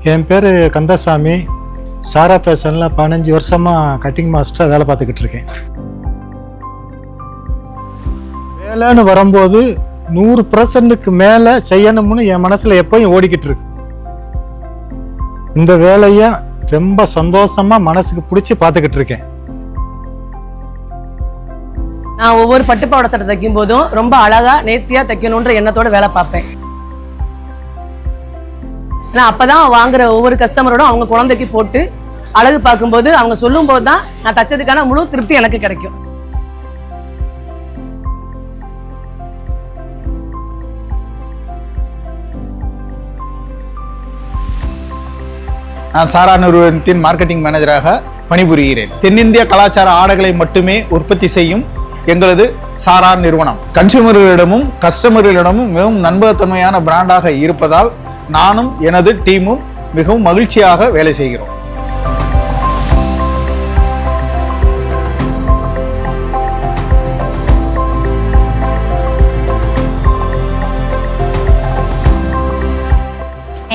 என் பேர் கந்தசாமி. சாரா ஃபேஷனில் 15 வருஷமாக கட்டிங் மாஸ்டராக வேலை பார்த்துக்கிட்டு இருக்கேன். வேலைன்னு வரும்போது 100% மேலே செய்யணும்னு என் மனசில் எப்போயும் ஓடிக்கிட்டு இருக்கு. இந்த வேலையை ரொம்ப சந்தோஷமாக மனசுக்கு பிடிச்சி பார்த்துக்கிட்டு இருக்கேன். நான் ஒவ்வொரு பட்டுப்பாவாடை சட்டை தைக்கும் போதும் ரொம்ப அழகா நேர்த்தியா தைக்கணுன்ற எண்ணத்தோட வேலை பார்ப்பேன். ஏன்னா அப்பதான் வாங்குற ஒவ்வொரு கஸ்டமரோடும் அவங்க குழந்தைக்கு போட்டு அழகு பார்க்கும்போது அவங்க சொல்லும் போது தான் நான் தைச்சதுக்கான முழு திருப்தி எனக்கு கிடைக்கும். நான் சாரா நிறுவனத்தின் மார்க்கெட்டிங் மேனேஜராக பணிபுரிகிறேன். தென்னிந்திய கலாச்சார ஆடைகளை மட்டுமே உற்பத்தி செய்யும் எங்களது சாரா நிறுவனம் கன்சூமர்களிடமும் கஸ்டமர்களிடமும் மிகவும் நம்பகத்தன்மையான பிராண்டாக இருப்பதால் நானும் எனது டீமும் மிகவும் மகிழ்ச்சியாக வேலை செய்கிறோம்.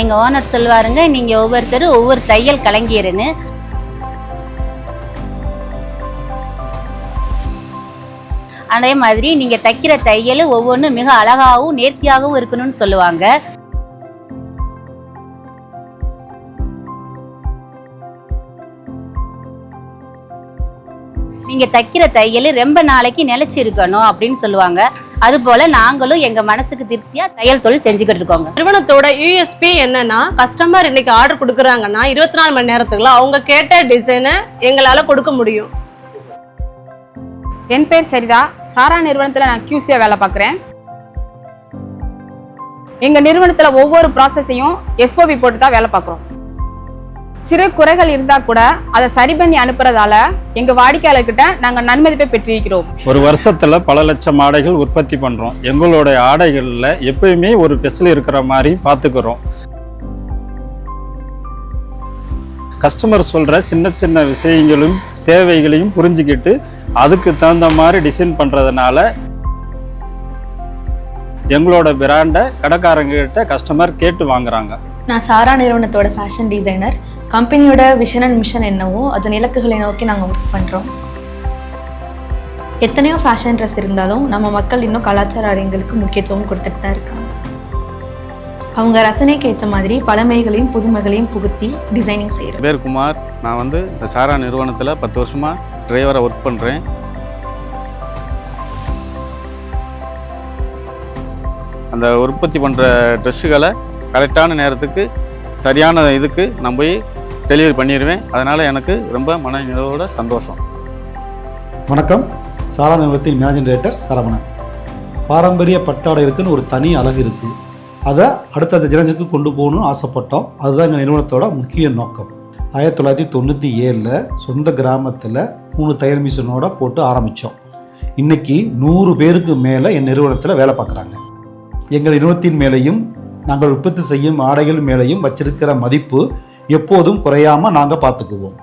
எங்க ஓனர் சொல்லுவாருங்க, நீங்க ஒவ்வொருத்தரும் ஒவ்வொரு தையல் கலைஞர்னு. அதே மாதிரி நீங்க தைக்கிற தையல் ஒவ்வொன்றும் மிக அழகாகவும் நேர்த்தியாகவும் இருக்கணும்னு சொல்லுவாங்க. நீங்க தைக்கிற தையல் ரொம்ப நாளைக்கு நிலைச்சு இருக்கணும் அப்படின்னு சொல்லுவாங்க. அது போல நாங்களும் எங்க மனசுக்கு திருப்தியா தையல் தொழில் செஞ்சுக்கிட்டு இருக்கோங்க. நிறுவனத்தோட யூஎஸ்பி என்னன்னா, கஸ்டமர் இன்னைக்கு ஆர்டர் கொடுக்குறாங்கன்னா 24 மணி நேரத்துக்குள்ள அவங்க கேட்ட டிசைனை எங்களால கொடுக்க முடியும். என் பேர் சரிதா. சாரா நிறுவனத்தில் நான் QC வேலை பார்க்குறேன். எங்கள் நிறுவனத்தில் ஒவ்வொரு ப்ராசஸையும் SOP போட்டு தான் வேலை பார்க்குறோம். சிறு குறைகள் இருந்தால் கூட அதை சரி பண்ணி அனுப்புறதால எங்கள் வாடிக்கையாளர்கிட்ட நாங்கள் நன்மதிப்பை பெற்றிருக்கிறோம். ஒரு வருஷத்தில் பல லட்சம் ஆடைகள் உற்பத்தி பண்ணுறோம். எங்களுடைய ஆடைகளில் எப்பயுமே ஒரு ஸ்பெஷல் இருக்கிற மாதிரி பார்த்துக்கிறோம். கஸ்டமர் சொல்கிற சின்ன சின்ன விஷயங்களும் தேவைகளையும் புரிஞ்சுக்கிட்டு அதுக்கு தகுந்த மாதிரி டிசைன் பண்ணுறதுனால எங்களோட பிராண்டை கடைக்காரங்கிட்ட கஸ்டமர் கேட்டு வாங்குறாங்க. நான் சாரா நிறுவனத்தோட ஃபேஷன் டிசைனர். கம்பெனியோட விஷன் அண்ட் மிஷன் என்னவோ அதன் இலக்குகளை நோக்கி நாங்கள் ஒர்க் பண்ணுறோம். எத்தனையோ ஃபேஷன் ட்ரெஸ் இருந்தாலும் நம்ம மக்கள் இன்னும் கலாச்சார ஆடைகளுக்கு முக்கியத்துவம் கொடுத்துட்டு தான் இருக்காங்க. அவங்க ரசனைக்கு ஏற்ற மாதிரி பழமைகளையும் புதுமைகளையும் புகுத்தி டிசைனிங் செய்கிறேன். பேர் குமார். நான் இந்த சாரா நிறுவனத்தில் 10 வருஷமாக டிரைவராக ஒர்க் பண்ணுறேன். அந்த உற்பத்தி பண்ணுற ட்ரெஸ்ஸுகளை கரெக்டான நேரத்துக்கு சரியான இதுக்கு நான் போய் டெலிவரி பண்ணிடுவேன். அதனால் எனக்கு ரொம்ப மனநிறைவோட சந்தோஷம். வணக்கம். சாரா நிறுவனத்தின் மேனேஜிங் டைரக்டர் சரவணன். பாரம்பரிய பட்டாடைகளுக்குன்னு ஒரு தனி அழகு இருக்குது. அதை அடுத்த ஜெனரேஷனுக்கு கொண்டு போகணும்னு ஆசைப்பட்டோம். அதுதான் எங்கள் நிறுவனத்தோட முக்கிய நோக்கம். 1997 சொந்த கிராமத்தில் 3 தையல் மிஷினோட போட்டு ஆரம்பித்தோம். இன்றைக்கி 100 பேருக்கு மேலே என் நிறுவனத்தில் வேலை பார்க்குறாங்க. எங்கள் நிறுவனத்தின் மேலேயும் நாங்கள் உற்பத்தி செய்யும் ஆடைகள் மேலேயும் வச்சிருக்கிற மதிப்பு எப்போதும் குறையாமல் நாங்கள் பார்த்துக்குவோம்.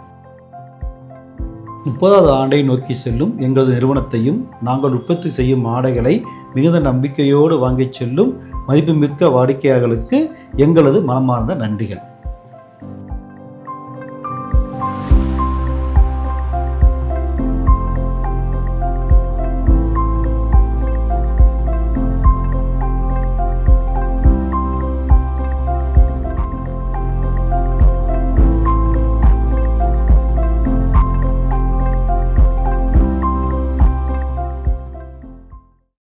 30வது ஆண்டை நோக்கி செல்லும் எங்களது நிறுவனத்தையும் நாங்கள் உற்பத்தி செய்யும் ஆடைகளை மிகுந்த நம்பிக்கையோடு வாங்கி செல்லும் மதிப்புமிக்க வாடிக்கையாளர்களுக்கு எங்களது மனமார்ந்த நன்றிகள்.